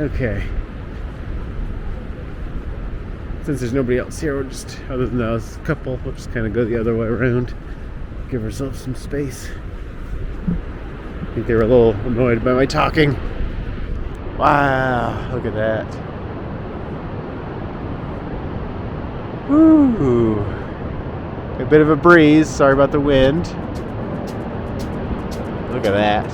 Okay. Since there's nobody else here, we'll just, other than us, a couple, we'll just kind of go the other way around. Give ourselves some space. I think they were a little annoyed by my talking. Wow, look at that. Woo! A bit of a breeze, sorry about the wind. Look at that.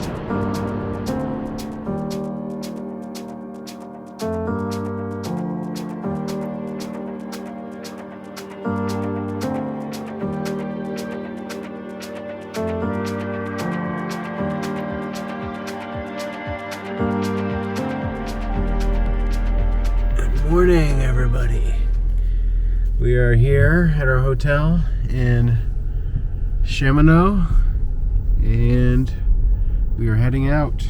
Good morning, everybody. We are here at our hotel in Chamonix, and we are heading out.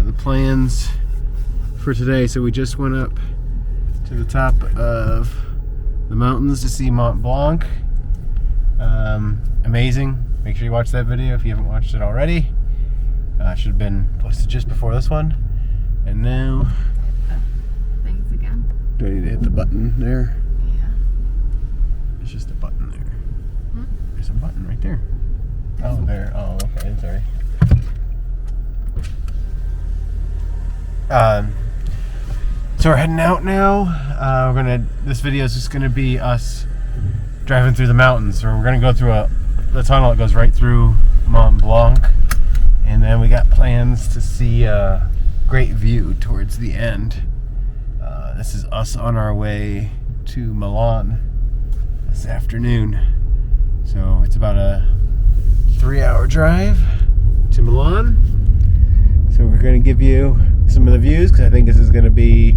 The plans for today, so we just went up to the top of the mountains to see Mont Blanc. Amazing. Make sure you watch that video if you haven't watched it already. Should have been posted just before this one. And now, things again. Do I need to hit the button there? Yeah. There's just a button there. There's a button right there. Oh, there. Oh, okay. Sorry. So we're heading out now. This video is just gonna be us driving through the mountains. So we're gonna go through the tunnel that goes right through Mont Blanc, and then we got plans to see a great view towards the end. This is us on our way to Milan this afternoon. So it's about a 3-hour drive to Milan. So we're going to give you some of the views because I think this is going to be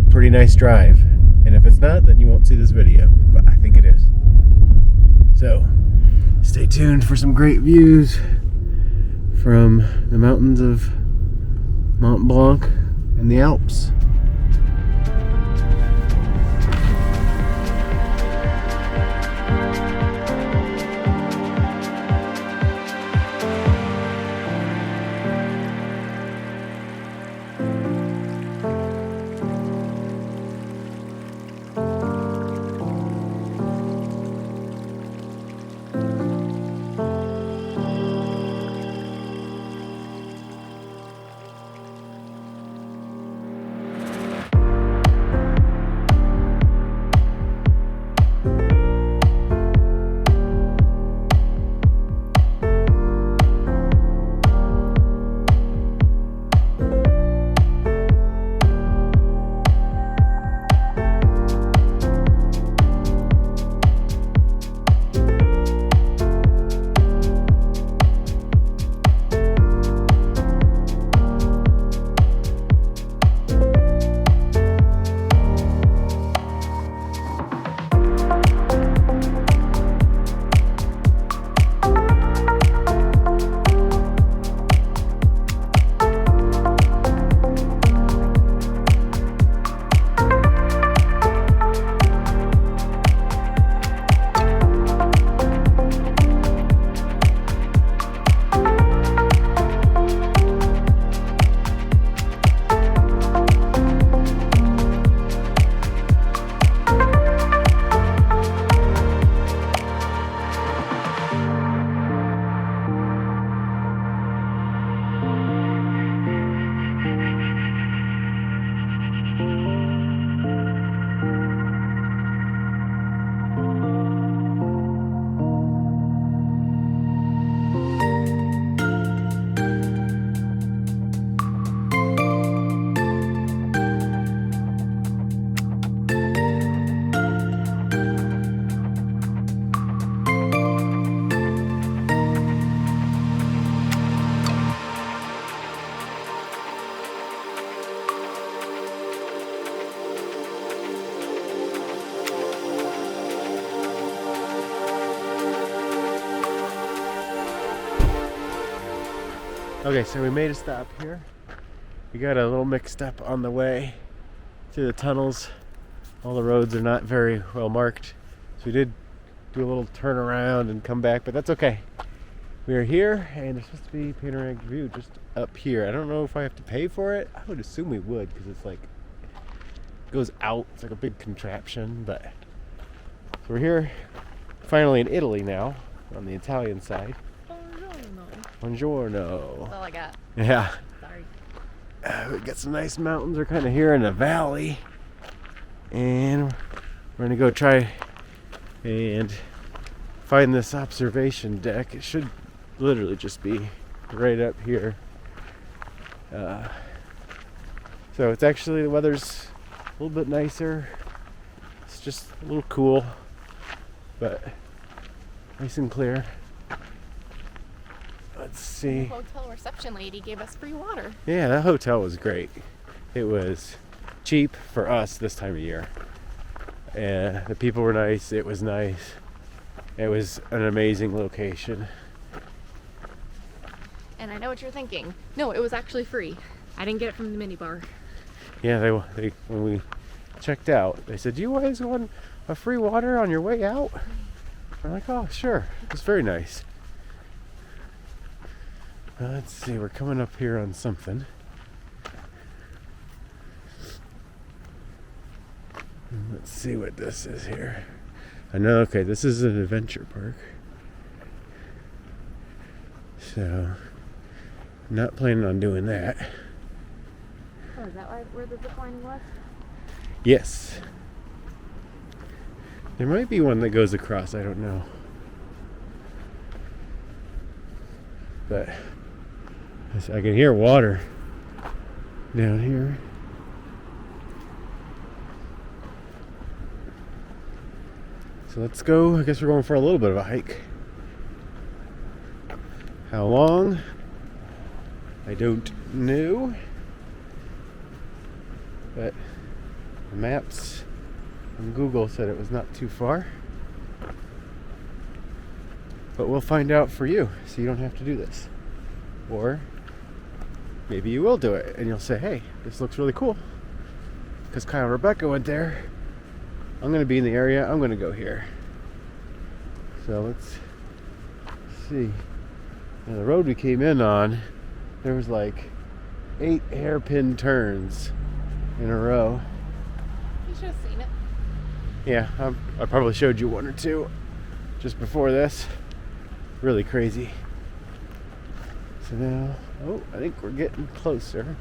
a pretty nice drive. And if it's not, then you won't see this video. But I think it is. So stay tuned for some great views from the mountains of Mont Blanc and the Alps. Okay, so we made a stop here. We got a little mixed up on the way through the tunnels. All the roads are not very well marked. So we did do a little turnaround and come back, but that's okay. We are here, and there's supposed to be panoramic view just up here. I don't know if I have to pay for it. I would assume we would, because it's like goes out. It's like a big contraption. But so we're here, finally in Italy now, on the Italian side. Buongiorno. That's all I got. Yeah. Sorry. We got some nice mountains. We're kind of here in a valley, and we're gonna go try and find this observation deck. It should literally just be right up here. So it's actually, the weather's a little bit nicer. It's just a little cool, but nice and clear. Let's see. The hotel reception lady gave us free water. Yeah, that hotel was great. It was cheap for us this time of year. And the people were nice. It was nice. It was an amazing location. And I know what you're thinking. No, it was actually free. I didn't get it from the minibar. Yeah, they when we checked out, they said, "Do you guys want a free water on your way out?" We're like, "Oh, sure." It was very nice. Let's see, we're coming up here on something. Let's see what this is here. I know, okay, this is an adventure park. So, not planning on doing that. Oh, is that where the zip line was? Yes. There might be one that goes across, I don't know. But I can hear water down here. So let's go. I guess we're going for a little bit of a hike. How long? I don't know. But the maps on Google said it was not too far. But we'll find out for you, so you don't have to do this. Or maybe you will do it and you'll say, "Hey, this looks really cool." Because Kyle and Rebecca went there. I'm going to be in the area. I'm going to go here. So let's see. Now, the road we came in on, there was like 8 hairpin turns in a row. You should have seen it. Yeah, I probably showed you 1 or 2 just before this. Really crazy. So now, I think we're getting closer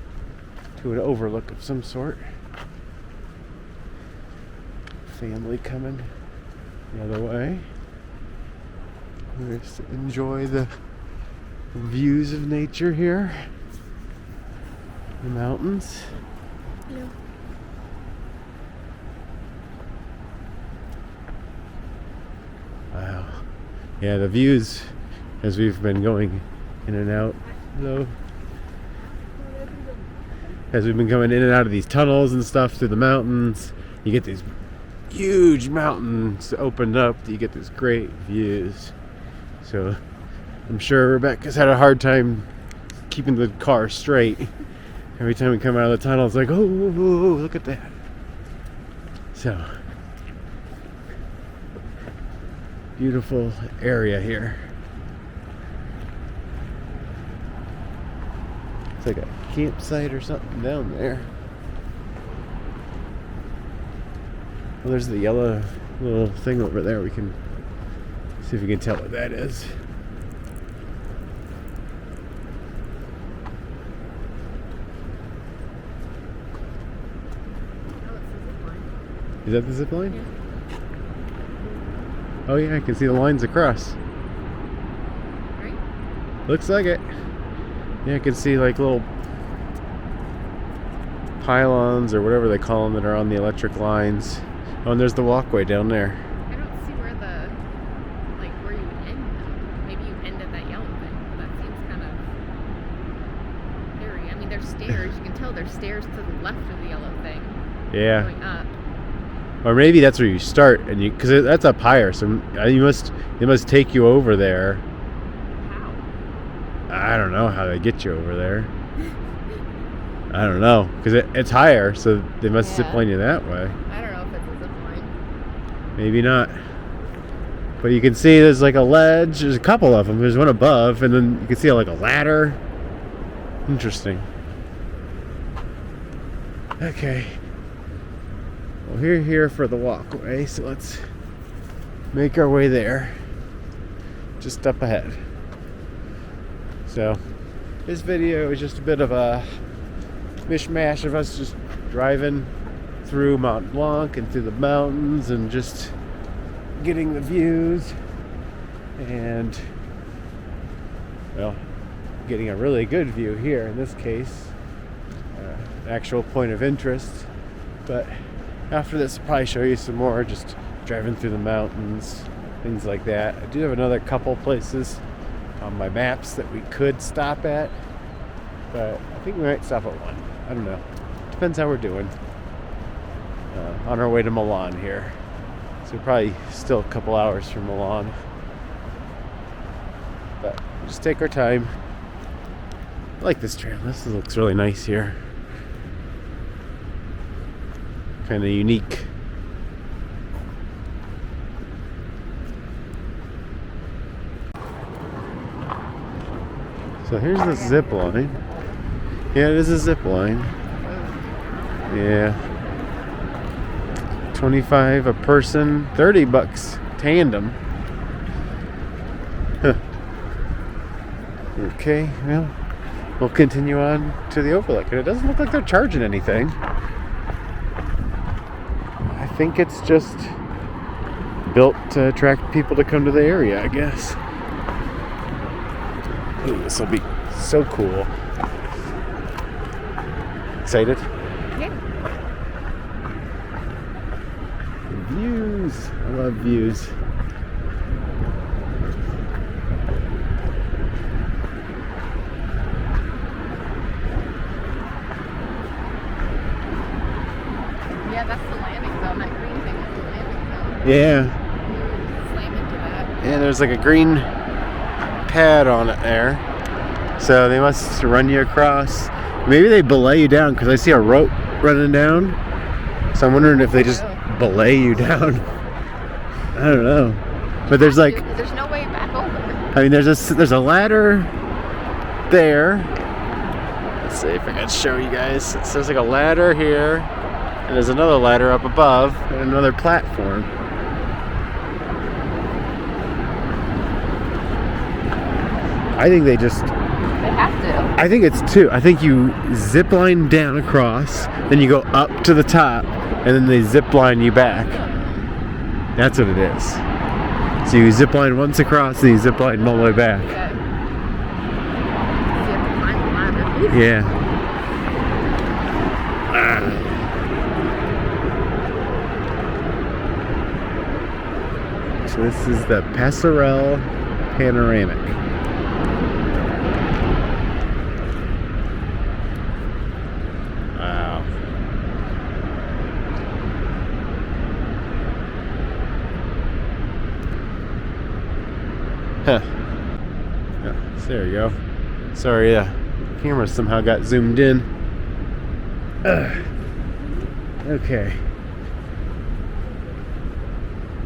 to an overlook of some sort. Family coming the other way. Just enjoy the views of nature here. The mountains. Hello. Wow. Yeah, the views as we've been going in and out, though. As we've been coming in and out of these tunnels and stuff through the mountains, you get these huge mountains opened up. You get these great views. So I'm sure Rebecca's had a hard time keeping the car straight. Every time we come out of the tunnel, it's like, oh, look at that. So, beautiful area here. It's like a campsite or something down there. Well, there's the yellow little thing over there. We can see if we can tell what that is. Oh, it's the zip line. Is that the zip line? Yeah. Oh yeah, I can see the lines across. Right? Looks like it. Yeah, I can see like little pylons or whatever they call them that are on the electric lines. Oh, and there's the walkway down there. I don't see where where you would end though. Maybe you end at that yellow thing, but that seems kind of hairy. I mean, there's stairs. You can tell there's stairs to the left of the yellow thing. Yeah. Going up. Or maybe that's where you start, and because that's up higher, so they must take you over there. How? I don't know how they get you over there. I don't know, because it's higher, so they must zip line you that way. I don't know if it's a zip line. Maybe not. But you can see there's like a ledge. There's a couple of them. There's one above, and then you can see like a ladder. Interesting. Okay. Well, we're here for the walkway, so let's make our way there. Just up ahead. So, this video is just a bit of a mishmash of us just driving through Mont Blanc and through the mountains and just getting the views and, well, getting a really good view here in this case, actual point of interest. But after this I'll probably show you some more just driving through the mountains, things like that. I do have another couple places on my maps that we could stop at, but I think we might stop at one. I don't know, depends how we're doing. On our way to Milan here, so probably still a couple hours from Milan, but just take our time. I like this trail. This looks really nice here, kind of unique. So here's the zip line. Yeah, it is a zip line. Yeah, 25 a person, $30 tandem. Huh. Okay, well, we'll continue on to the overlook. And it doesn't look like they're charging anything. I think it's just built to attract people to come to the area, I guess. Ooh, this will be so cool. Excited? Yeah. Views. I love views. Yeah, that's the landing zone. That green thing is the landing zone. Yeah. Slam into that. Yeah, there's like a green pad on it there. So they must run you across. Maybe they belay you down because I see a rope running down. So I'm wondering if they just belay you down. I don't know. But there's like, there's no way back over. I mean, there's a ladder there. Let's see if I can show you guys. So there's like a ladder here, and there's another ladder up above, and another platform. I think they just... They have to. I think it's two. I think you zip line down across, then you go up to the top, and then they zip line you back. That's what it is. So you zip line once across, and you zip line all the way back. Okay. So you have to climb the ladder. Yeah. So this is the Passerelle Panoramic. Wow. Huh. Yeah, so there you go. Sorry, the camera somehow got zoomed in. Okay.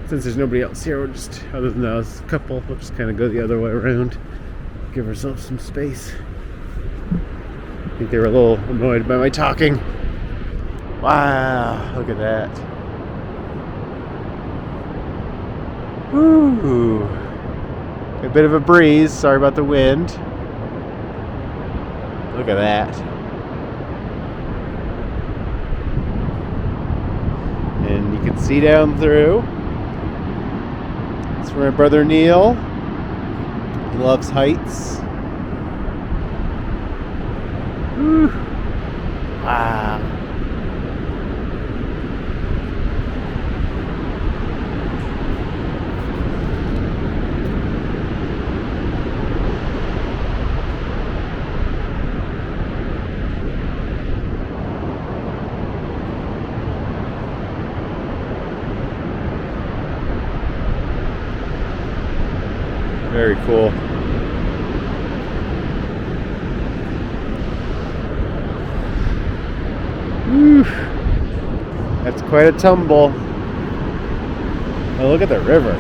Since there's nobody else here, we'll just, other than us, a couple, we'll just kind of go the other way around. Give ourselves some space. I think they were a little annoyed by my talking. Wow, look at that. Woo! A bit of a breeze, sorry about the wind. Look at that. And you can see down through. It's for my brother Neil. He loves heights. Woo. Wow. Very cool. Whew. That's quite a tumble. Oh, look at the river.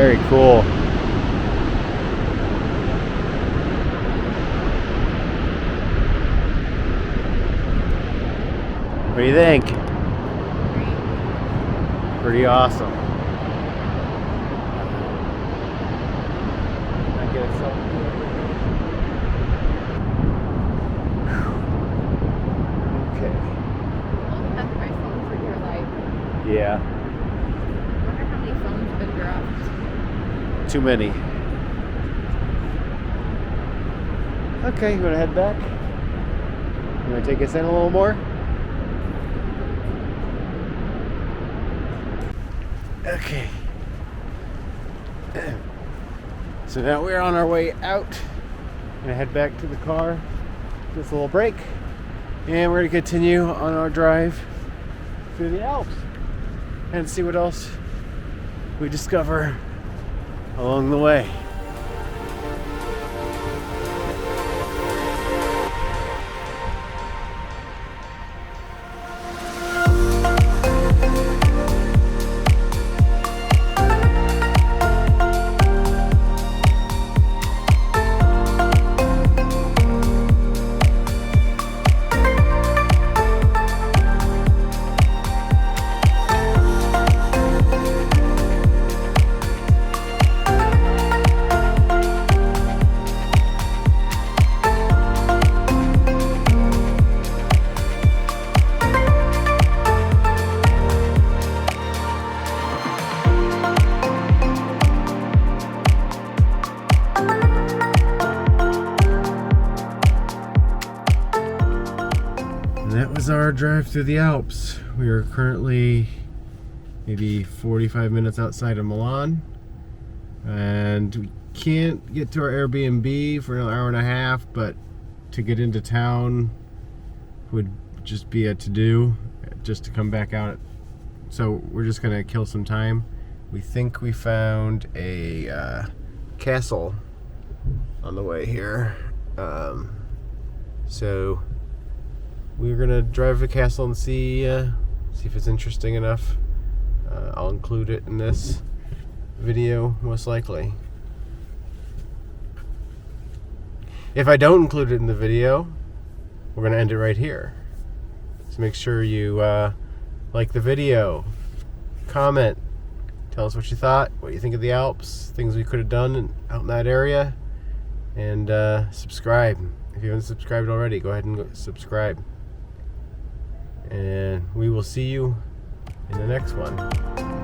Very cool. What do you think? Pretty awesome. I get okay. That's my phone for your life. Yeah. I wonder how many phones have been dropped. Too many. Okay, you want to head back? You want to take us in a little more? Okay. So now we're on our way out. Gonna head back to the car. Just a little break. And we're gonna continue on our drive through the Alps and see what else we discover along the way. And that was our drive through the Alps. We are currently maybe 45 minutes outside of Milan, and we can't get to our Airbnb for another hour and a half, but to get into town would just be a to-do, just to come back out. So we're just gonna kill some time. We think we found a castle on the way here. So we're gonna drive to the castle and see if it's interesting enough. I'll include it in this video, most likely. If I don't include it in the video, we're gonna end it right here. So make sure you like the video, comment, tell us what you thought, what you think of the Alps, things we could have done out in that area, and subscribe. If you haven't subscribed already, go ahead and subscribe. And we will see you in the next one.